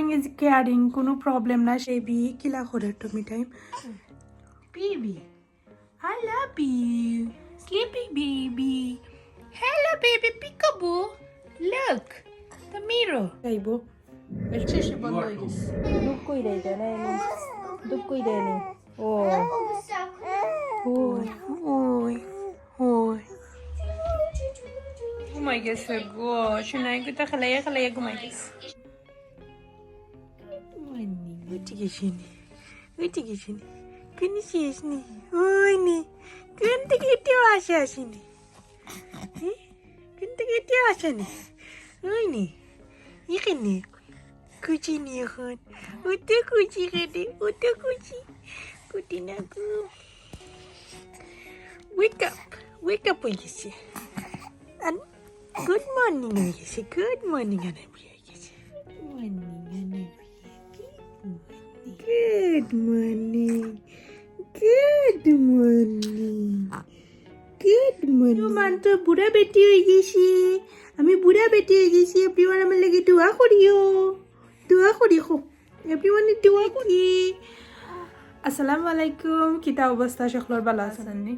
sharing is caring, কোনো problem না baby কিলা করে তুমি time baby I love you sleepy baby hello baby peekaboo look the mirror যাইবো শেষে বন্ধ হয়ে গেছে দুঃখ কইরাই দে না এমন দুঃখ কইরাই নি ও ওই ওই ওই ঘুমাই গেছে গো শোনাই কোথা খেলাইয়া ঘুমাই গেছে উঠে গেছিনি কোন শেষনি ওই নি কোন থেকে এটিও আসেনি কোন থেকে এটিও আসেনি ওই নি এখানে কুচি নি এখন ওটা কুচি খেতে ওটা কুটি না গো wake up হয়ে গেছে good morning হয়ে গেছে good morning Anabia হয়ে গেছে good morning মান তো বুড়া বেটি হয়ে গেছি আমি বুড়া বেটি হয়ে গেছি এভরিওয়ান আমার লাগে দোয়া করিও খুব এভরিওয়ানে দোয়া করি আসসালামু আলাইকুম কিতা অবস্থা সকলের ভালো আছেন নি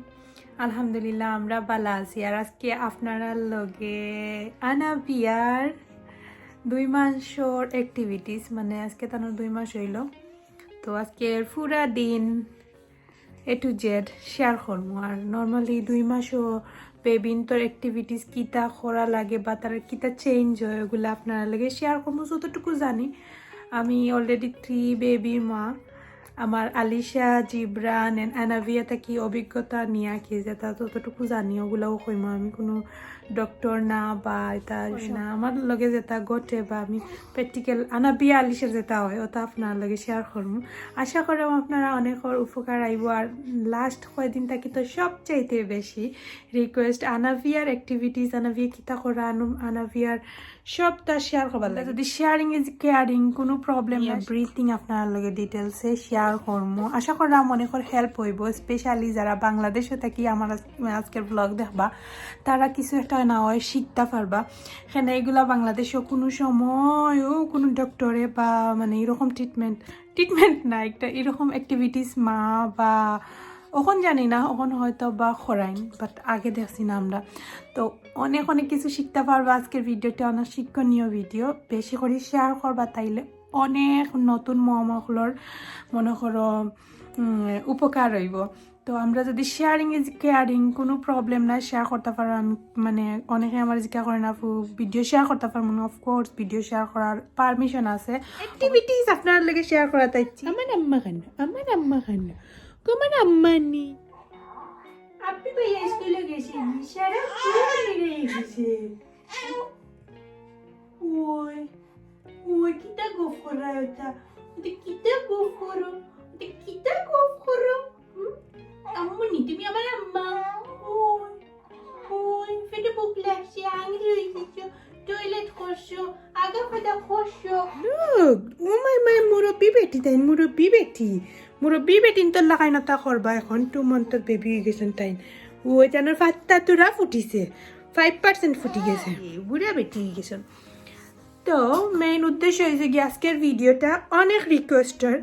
আলহামদুলিল্লাহ আমরা ভালো আছি আর আজকে আপনারা লগে আনাবিয়ার 2 মাসের অ্যাক্টিভিটিস মানে আজকে তার 2 মাস হইল তো আজকে পুরা দিন A to Z শেয়ার করব আর নরমালি 2 মাসও বেবিন তোর অ্যাক্টিভিটিস কিতা করা লাগে বা তার কিতা চেঞ্জ হয় ওগুলো আপনারা লাগে শেয়ার করব যতটুকু জানি আমি অলরেডি 3 বেবির মা আমার আলিশা জিব্রান এন্ড আনাভিয়াতে কি অভিজ্ঞতা নিয়ে কি যেটা ততটুকু জানি ওগুলাও কইম আমি কোনো ডক্টর না বা এটা না আমার লগে যেটা ঘটে বা আমি প্র্যাকটিক্যাল আনাবিয়া আলিশার যেটা হয় ওটা আপনার লগে শেয়ার করবো আশা করি আপনারা অনেক উপকার আইব আর লাস্ট কয়েকদিন থাকি তো সবচাইতে বেশি রিকোয়েস্ট আনাভিয়ার অ্যাক্টিভিটিস আনাভিয়া কিতা করা আনাভিয়ার সবটা শেয়ার করবার লাগে যদি শেয়ারিং ইজ কেয়ারিং কোনো প্রবলেম না ব্রিথিং আপনার লগে ডিটেলসে শেয়ার করবো আশা করলাম অনেক হেল্প হইব স্পেশালি যারা বাংলাদেশে থাকি আমার আজকের ব্লগ দেখবা তারা কিছু একটা না হয় শিখতে পারবা এখানে এগুলা বাংলাদেশেও কোনো সময়ও কোনো ডক্টরে বা মানে এরকম ট্রিটমেন্ট না একটা এরকম অ্যাক্টিভিটিস মা বা ওখন জানি না ওখন হয়তো বা খরাইন বাট আগে দেখছি না আমরা তো অনেক কিছু শিখতে পারবা আজকের ভিডিওটা অনেক শিক্ষণীয় ভিডিও বেশি করে শেয়ার করবা তাইলে অনেক নতুন মহমহলর মনে করো উপকার হইব তো আমরা যদি শেয়ারিং ইজ কেয়ারিং কোনো প্রবলেম না শেয়ার করতে পারো আমি মানে অনেকে আমার জিজ্ঞাসা করে না ভিডিও শেয়ার করতে পারবো না অফকোর্স ভিডিও শেয়ার করার পারমিশন আছে অ্যাক্টিভিটিস আপনার লাগে শেয়ার করা চাইছি আমার আম্মা খান তোমার আম্মা নেই আপনি তো স্কুলে গেছেন সারা গেছে ওই কিতা গোফ করা ওটা কিতা গোফ করো আম্মুনি তুমি আমার আম্মা ওই ফেটে বুক লাগছে আঙুল হয়ে গেছো টয়লেট করছো আগা ফাদা করছো ও মাই মুরব্বি বেটি তো লাগাই না তা করবা এখন 2 মান্থের বেবি হয়ে গেছেন তাই ওই জানার ফাত্তা তোরা ফুটিছে 5% ফুটি গেছে বুড়া বেটি হয়ে গেছেন তো মেইন উদ্দেশ্য হয়েছে কি আজকের ভিডিওটা অনেক রিকোয়েস্টার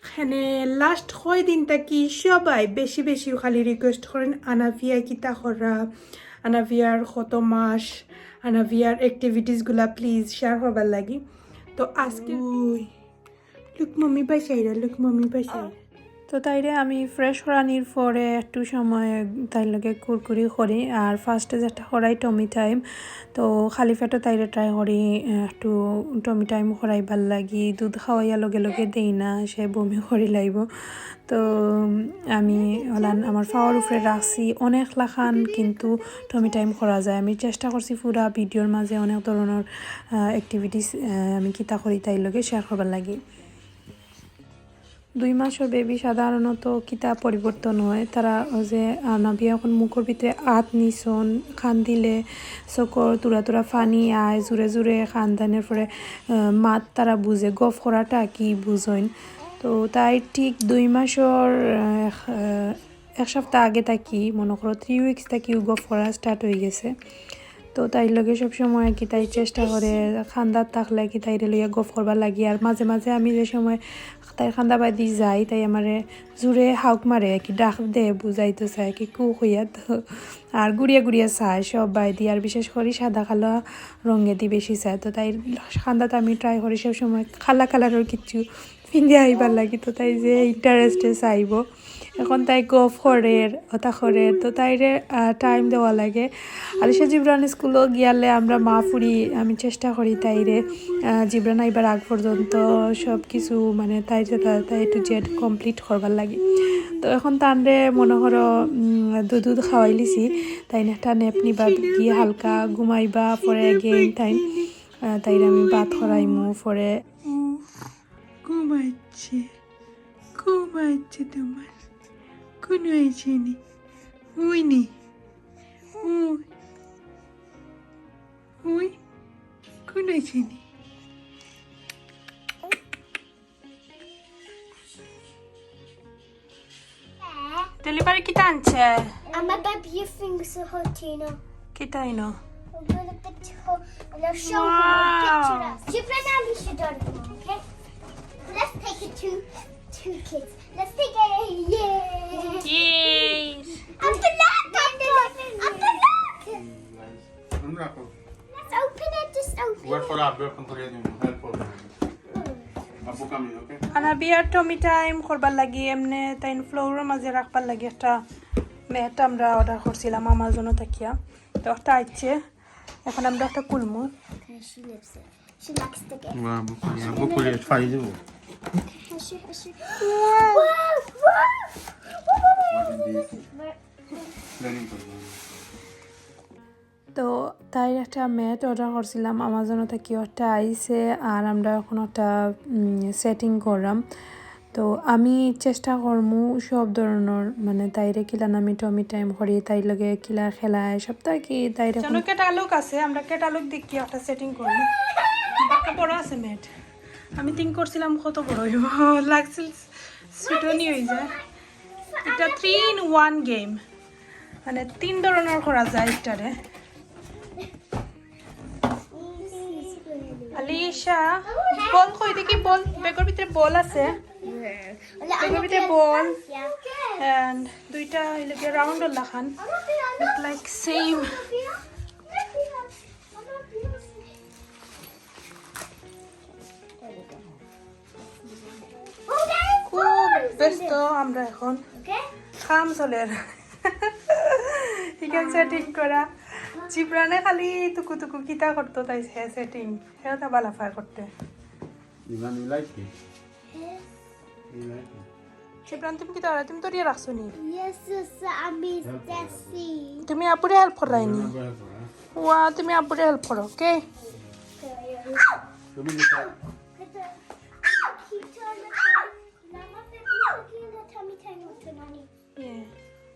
এখানে লাস্ট কয়দিন থাকি সবাই বেশি খালি রিকোয়েস্ট করেন আনাভিয়া কিতা করা আনাভিয়ার কত মাস আনাভিয়ার অ্যাক্টিভিটিসগুলা প্লিজ শেয়ার করবার লাগি তো আজকে লুক মাম্মি পাইসাই তো তাইরে আমি ফ্রেশ করানির পরে একটু সময় তাইর লগে কুরকুরি করি আর ফার্স্টে যেটা করাই টমি টাইম তো খালি পেটে তাইরে ট্রাই করি একটু টমি টাইম করাইবার লাগি দুধ খাওয়াইয়া লগে দেই না সে বমি করি লাগব তো আমি হলান আমার পাওয়ার উপরে রাখছি অনেক লাখান কিন্তু টমি টাইম করা যায় আমি চেষ্টা করছি পুরা ভিডিওর মাঝে অনেক ধরনের অ্যাক্টিভিটিস আমি কিতা করি তাইর লগে শেয়ার করবার লাগি 2 মাসের বেবি সাধারণত কিতা পরিবর্তন হয় তারা যে আনাবিয়া এখন মুখের ভিতরে হাত নিছন খান দিলে চকর তুরা ফানি আয় জোরে খানদানের পরে মাত তারা বুঝে গফ করাটা কি বুঝইন তো তাই ঠিক 2 মাসের 1 সপ্তাহ আগে থাকি মনে করো 3 উইকস থাকি গফ করা স্টার্ট হয়ে গেছে তো তাইর লগে সবসময় কি তাই চেষ্টা করে খান্দার থাকলে কি তাইরে লইয়া গফ করবার লাগি। আর মাঝে মাঝে আমি যে সময় তাই খান্দা বাদি যাই তাই আমারে জোরে হাউক মারে কি ডাক দে বুঝাইতে চায় কি কু হইয়া। তো আর গুড়িয়া গুড়িয়া চায় সব বাইদি, আর বিশেষ করে সাদা কালো রঙে দি বেশি চায়। তো তাই খান্দাতে আমি ট্রাই করি সবসময় কালা কালারের কিছু পিন্ধে আইবার লাগি। তো তাই যে ইন্টারেস্টে চাইব এখন তাই গফ করে ওটা করে, তো তাইরে টাইম দেওয়া লাগে। আর সে জিব্রান স্কুলও গিয়ালে আমরা মা ফুরি আমি চেষ্টা করি তাইরে জিব্রান আইবার আগ পর্যন্ত সব কিছু মানে তাই টু জেড কমপ্লিট করবার লাগে। তো এখন তানরে মনে করো দুধ খাওয়াই লিছি, তাই না একটা নেপ নিবা গিয়ে হালকা ঘুমাইবা পরে গেইন তাইরে আমি ভাত খরাইমু পরে ঘুমাচ্ছে তোমার কোনো হয়েছে নি ওই নি ওই কোনো হয়েছে নি। ডেলিভারি কিটা আনছে? আমার baby your fingers are hot, Tina. কিটা ইনো? I'm gonna put and I'll show you a picture of. Jibran Ali should done, okay? Let's take it to two kids. Let's take it. Yeah. Yes. Up the lock. Let's open it. Just open Wait it. for Abby to come here. Help her. Abu coming, okay? আনাবিয়ার Tommy time করবার লাগি এমনি তাই ফ্লোরের মাঝে রাখবার লাগি একটা mat আমরা অর্ডার করছিলাম আমাজনও থাকিয়া। তো একটা আইছে এখন আমরা একটা কুলমু। Okay, she lives it. She likes to get. Abu coming. Try it. Hush. Wow. তো তাই একটা ম্যাট অর্ডার করছিলাম আমাজনও থাকি, একটা আইছে আর আমরা এখন একটা সেটিং করলাম। তো আমি চেষ্টা করমু সব ধরনের মানে তাইরে কিলান আমি টমি টাইম করি তাই লগে কিলা খেলায় সপ্তাহে কি তাইরে কোনো ক্যাটালগ আছে আমরা ক্যাটালগ দেখি একটা সেটিং করবো। একটা বড় আছে ম্যাট, আমি থিঙ্ক করছিলাম কত বড় হইব, লাগছিল ছোটনি হয়ে যায়। এটা 3-in-1 গেম মানে 3 ধরনের করা যায় এটারে। আলিশা বল কই দেখি, বল ব্যাগের ভিতরে বল আছে, ব্যাগের ভিতরে বল এন্ড দুইটা এলাকে রাউন্ড লাখান লাইক সেম। খুব ব্যস্ত আমরা এখন, কাম চলে এখান সেটিং করা। জিব্রানে খালি টুকু কিতা করতো তাই সেটিং সেটা বালাফার করতে। You like it? You like it? Jibran তুমি কিতা করা, তুমি তো রিয়া রাখছো নি? Yes, sister, I miss Desi. তুমি আপুরে হেল্প করাইনি? ওয়া তুমি আপুরে হেল্প করো, ওকে?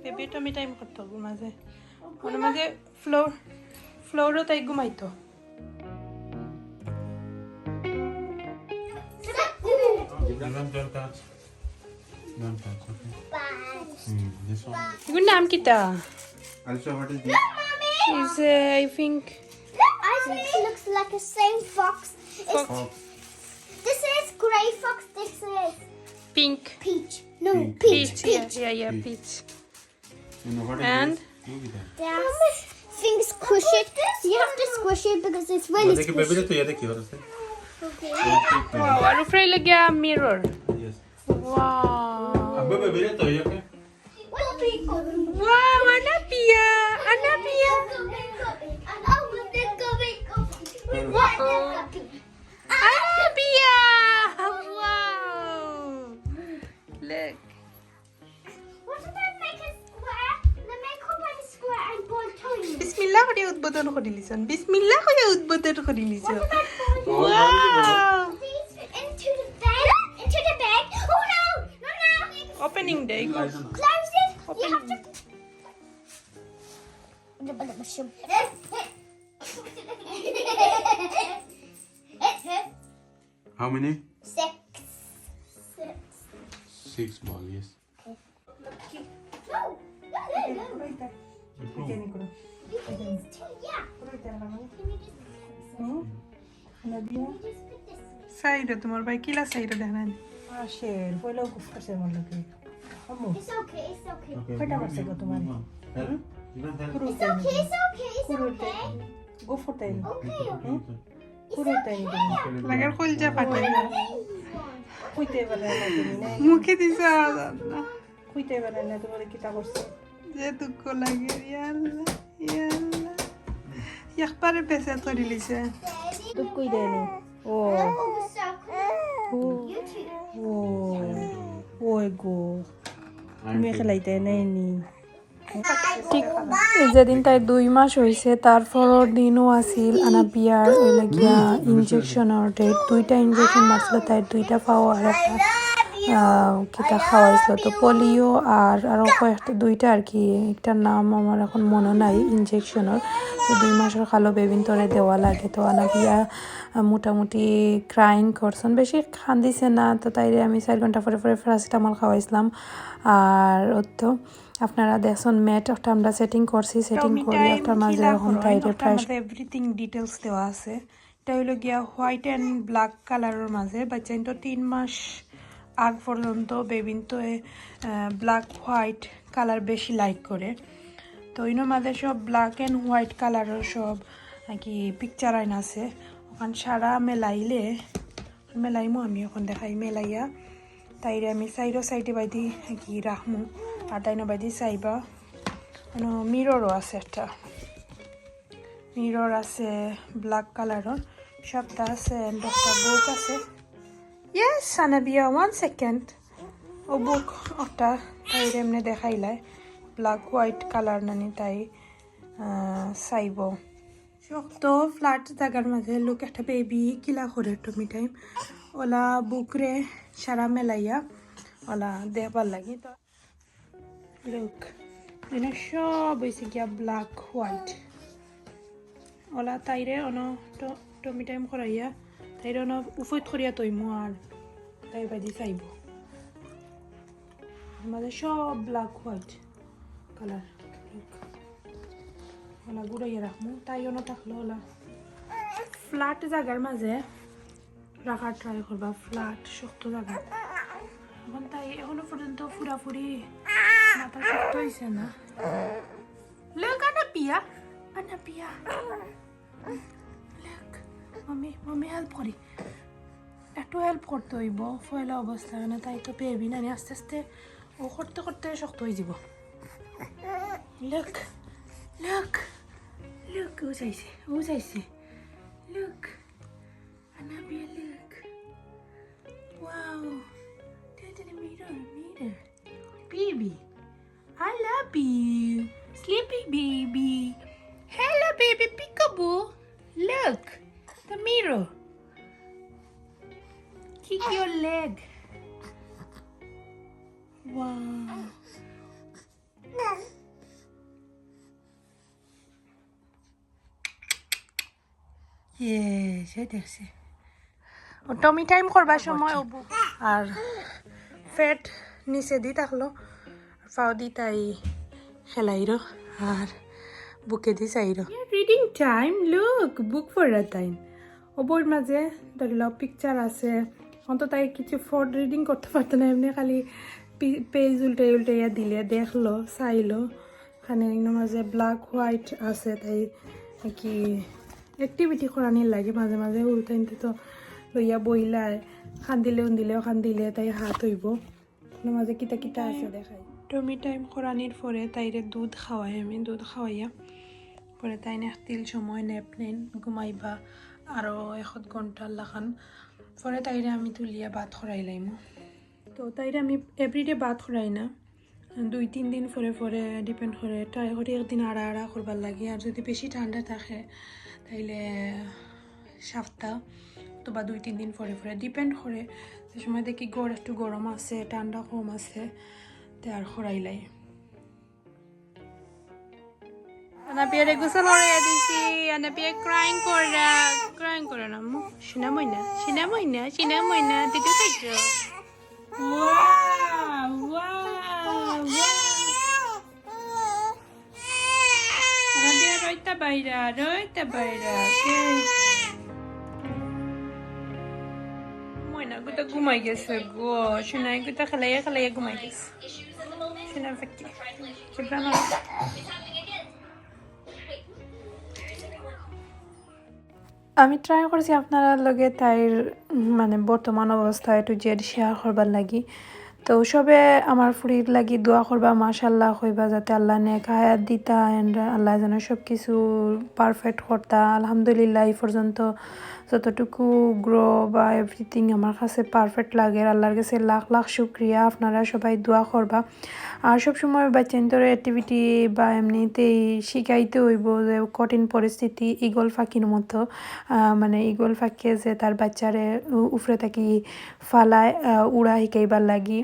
বেবি টমি টাইম করতো মাঝে মানে মাঝে ফ্লোরও তাই ঘুমাইতো। Don't touch, okay? This one. এগুলোর নাম কিতা? Alisha, what is this? Is I think I think it looks like a same fox. Fox. This is grey fox. This is pink. peach. No, Pink. peach. Yeah, peach. You know what And? is this? Look at that. Yes. Things squish it. You have to squish it because it's really देखिए baby ने तो ये देखिए और से Okay. Wow, আর উপরে লাগিয়া mirror. Yes Wow. अब बेबी ने तो ये के Wow, Anabia. Anabia. Wow. Look. What if I make a square? Then make up like a square and ball tiny. বিসমিল্লাহ করে উদ্বোধন করে লিছন, বিসমিল্লাহ করে উদ্বোধন করে লিছন। Oh, Wow. These into the bag. Into the bag. Oh no! No! Opening day. Close it. You have to. How many? 6. 6 ball, yes. No. No. You can use two, yeah. Can you just Anabia put this way? সাইডে তোমার ভাই কিলা সাইডে দেখেন Asher, pwede ko kasi mo lagi. Amo, It's okay, it's okay. Okay. Kaya dapat sa gato man. Help. You don't help. It's okay, it's okay, it's okay. Go for tayo. Okay. Puro tayo din. লাগার কলজা ফাটে Kuite ba na natin na? মুখে দিছে Kuite ba na natin wala kita ko sa. যে দুঃখ লাগে ইয়াল্লা ইয়াল্লা একবারে পেছে তরি লিছে Duk kuite ni. Oh, Oh, so cool. oh, You too. oh. Oy go. May kalay tayo na ini. যেদিন তাই 2 মাস হয়েছে তারপর দিনও আছিল আনাবিয়ার ওই লাগিয়া ইনজেকশনের ডেট 2টা ইনজেকশন মারছিল তাই 2টা পাও আর একটা কিতা খাওয়াইছিল তো পোলিও আর আরও কয়েকটা 2টা আর কি একটার নাম আমার এখন মনে নাই ইনজেকশনের তো 2 মাসের খালো বেবিন তোরে দেওয়া লাগে তো আনাবিয়া মোটামুটি ক্রাইং করছেন বেশি খান্দিছে না তো তাইরে আমি 4 ঘন্টা পরে পরে প্যারাসিটামল খাওয়াইছিলাম আর ও তো আপনারা দেখছেন ম্যাট একটা আমরা সেটিং করছি সেটিং করে একটার মাঝে এখন তাইরে প্রায় এভরিথিং ডিটেলস দেওয়া আছে এটা হইল গিয়া হোয়াইট অ্যান্ড ব্ল্যাক কালারের মাঝে বাচ্চা তো 3 মাস আগ পর্যন্ত বেবিন তো ব্ল্যাক হোয়াইট কালার বেশি লাইক করে তো ইনোর মাঝে সব ব্ল্যাক অ্যান্ড হোয়াইট কালারের সব নাকি পিকচার আইন আছে ওখান সারা মেলাইমো আমি এখন দেখাই মেলাইয়া তাইরে আমি সাইডে বাইদি কি রাখমু আর তাইনো বাইদি চাইবা মিররও আছে একটা মিরর আছে ব্ল্যাক কালারের সবটা আছে and একটা বুক আছে ইয়েস আনাবিয়া 1 সেকেন্ড ও বুক একটা তাইরে এমনি দেখাইলাই ব্ল্যাক হোয়াইট কালার নানি তাই চাইব শক্ত ফ্ল্যাট জায়গার মাঝে লোক একটা বেবি কিলা করে টমি টাইম ওলা বুকরে সারা মেলাইয়া ওলা দেখবার লাগি তো লোক এনে সব হয়েছে গিয়া ব্ল্যাক হোয়াইট ওলা তাইরে টমি টাইম করাইয়া তাইরে উফৈত করিয়া তৈমু আর তাই বাদি চাইব মাঝে সব ব্ল্যাক হোয়াইট কালার ওলা গুড়াইয়া রাখমু তাই থাকলো ওলা ফ্ল্যাট জায়গার মাঝে রাখার ট্রাই করবা ফ্ল্যাট শক্ত জায়গা এখন তাই এখনো পর্যন্ত ফুরাফুরি মাথা শক্ত হয়েছে না লোক আনাবিয়া লোক মামি হেল্প করি একটু হেল্প করতে হইব ফয়লা অবস্থা মানে তাই তো পেবি না আস্তে আস্তে ও করতে করতে শক্ত হয়ে যাব লোক ও চাইছে লোক Anabia, look. Wow. There's a mirror. Baby, I love you. Sleepy baby. Hello, baby peekaboo. Look, the mirror. Kick your leg. Wow. Yes, I দেখছি টমি টাইম করবার সময় আর ফ্যাট নিচে দি থাকলো পাও দি তাই খেলাইরো আর বুকে দি চাইরো রিডিং টাইম লুক বুক পড়ার টাইম ও বইয়ের মাঝে ধরল পিকচার আছে অন্ত তাই কিছু ফোর্ড রিডিং করতে পারতো না এমনি খালি পেজ উল্টাইয়া দিলে দেখলো চাইলো খানে মাঝে ব্ল্যাক হোয়াইট আছে তাই কি এক্টিভিটি করানির লাগে মাঝে মাঝে উল্টাইতে তো লইয়া বইলায় খান্দিলে তাই হাত হইব মাঝে কিতা আছে দেখাই টমি টাইম করানির পরে তাইরে দুধ খাওয়াই আমি দুধ খাওয়াইয়া পরে তাই একতিল সময় নেপ নেন ঘুমাইবা আরও 1 ঘন্টা লাখান পরে তাইরে আমি তুলিয়া ভাত খরাই লাইম তো তাইরে আমি এভরিডে ভাত খরাই না 2-3 দিন পরে ডিপেন্ড করে ট্রাই করি একদিন আড়া করবার লাগে আর যদি বেশি ঠান্ডা থাকে তাইলে সপ্তাহ তো বা 2-3 দিন পরে ডিপেন্ড করে যে সময় দেখি একটু গরম আছে ঠান্ডা কম আছে তে আর খরাইলাই আনাবিয়ারে গোসল করিয়ে দিছি আনাবিয়া ক্রাইং করে না শোনা মইনা দিদি খাইছো ওয়াও আনাবিয়া বাইরা রইতা বাইরা কে ময়না গুতা ঘুমাই গেছে গো সোনাই গুতা খেলাইয়া খেলাইয়া ঘুমাই গেছে সোনা ফাঁকি চিপরানো আমি ট্রাই করছি আপনারা লগে তাইর মানে বর্তমান অবস্থা একটু জেড শেয়ার করবার লাগি তো সবে আমার ফুরির লাগি দোয়া করবা মাশাল্লাহ হইবা যাতে আল্লাহ নেক হায়াত দিতা এন্ড আল্লাহ যেন সব কিছু পারফেক্ট করতা আলহামদুলিল্লাহ এই পর্যন্ত যতটুকু গ্রো বা এভরিথিং আমার কাছে পারফেক্ট লাগে আল্লাহর কাছে লাখ লাখ শুক্রিয়া আপনারা সবাই দোয়া করবা আর সবসময় বাচ্চাদের অ্যাক্টিভিটি বা এমনিতেই শিখাইতে হইব যে কঠিন পরিস্থিতি ইগল ফাঁকির মতো মানে ইগল ফাঁকিয়ে যে তার বাচ্চারে উফরে থাকি ফালায় উড়া শিখাইবার লাগি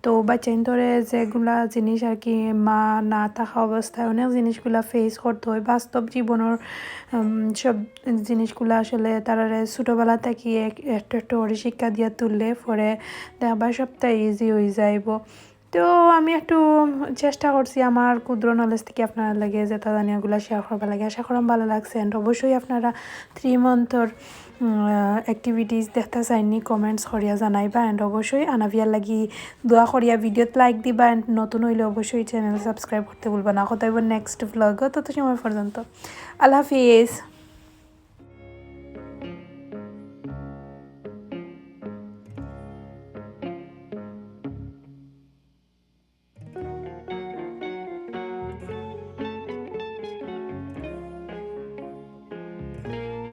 তো বাচ্চাদের যেগুলা জিনিস আর কি মা না থাকা অবস্থায় অনেক জিনিসগুলা ফেস করতে হয় বাস্তব জীবনের সব জিনিসগুলো আসলে তারা ছোটোবেলা থেকে একটু একটু করে শিক্ষা দিয়া তুললে পরে দেখবা সবটাই ইজি হয়ে যাইব তো আমি একটু চেষ্টা করছি আমার ক্ষুদ্র নলেজ থেকে আপনারা লাগে যে তাদানিয়াগুলো শেয়ার করবার লাগে আশা করাম ভালো লাগছে অ্যান্ড অবশ্যই আপনারা 3 মান্থর অ্যাক্টিভিটিস দেখতে চাইনি কমেন্টস করিয়া জানাইবা অ্যান্ড অবশ্যই আনাভিয়ার লাগি দোয়া করিয়া ভিডিওত লাইক দিবা অ্যান্ড নতুন হইলে অবশ্যই চ্যানেল সাবস্ক্রাইব করতে ভুলবা না কথা নেক্সট ব্লগ তত সময় পর্যন্ত আল্লাহ হাফিজ